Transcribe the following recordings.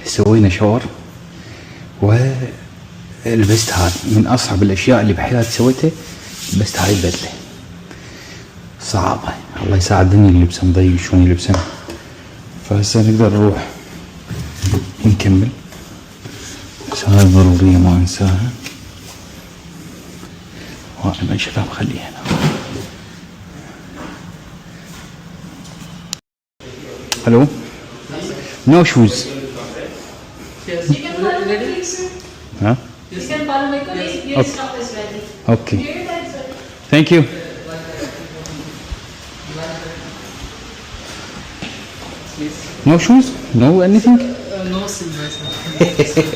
سوينا شاور ولبست هذا من اصعب الاشياء اللي بحياتي سويتها. لبست هاي البدله صعبه، الله يساعدني اللبسه مضيق شلون يلبسها. فهسه نقدر نروح نكمل، بس هاي ضروريه ما انساها. وانا يا شباب خليها هنا. Hello? No shoes. You can follow my colleague, sir. Huh? You can follow my colleague. Your stock is ready. Okay. You're ready, sir. Thank you. No shoes? No anything? No silver, sir.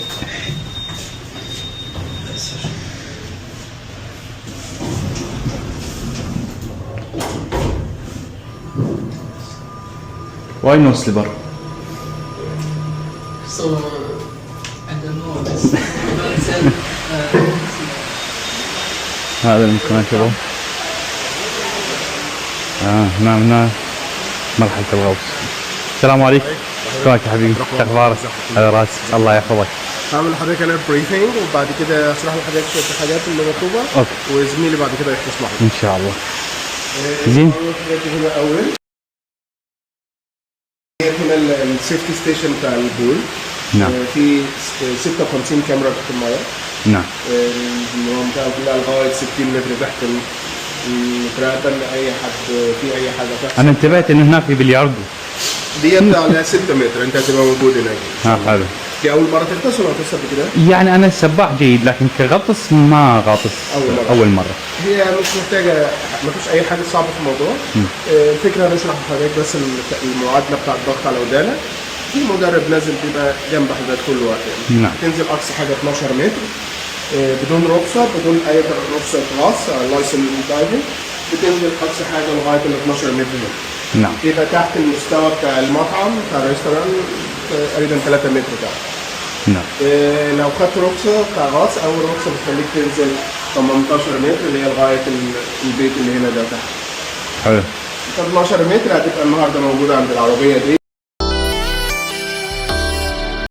Why no slipper? So, I don't know this. Don't sell, هذا المكان شباب. نعم نعم. مرحبا الغوص. السلام عليكم. كيفك يا حبيبي؟ شو اخبارك؟ على راسي، الله يحفظك. هعمل لحضرتك انا بريفنج وبعد كده اشرح لحضرتك شويه الحاجات اللي مطلوبه. اوكي. وزميلي بعد كده يختص معاك. ان شاء الله. زين. هنا اول هنا السيفتي ستيشن بتاع البول. نعم. في 56 كاميرا تحت الميه. نعم. المنطقه كلها لغايه 60 متر تحت متراقبه ان اي حد في اي حاجه تحصل. انا انتبهت ان هناك في بلياردو. ديت على 6 متر انت هتبقى موجود هناك. حلو. دي اول مره تغطس ولا هتغطس قبل كده؟ يعني انا سباح جيد لكن كغطس ما غاطس اول مره. هي مش محتاجه، ما فيش اي حاجه صعبه في الموضوع. الفكره هنشرح لحضرتك بس المعادله بتاع الضغط على ودانك. في مدرب نازل بيبقى جنب حضرتك طول الوقت يعني. نعم. تنزل اقصى حاجه 12 متر بدون رخصه، بدون اي رخصه غاص لايسن دايفنج. بتنزل اقصى حاجه لغايه ال 12 متر هنا. نعم. يبقى تحت المستوى بتاع المطعم بتاع الريستوران تقريبا 3 متر تحت. نعم. لو خدت رخصه بتاع غاص، اول رخصه بتخليك تنزل 18 متر اللي هي لغايه البيت اللي هنا ده تحت. حلو. 12 متر هتبقى النهارده موجوده عند العربيه دي.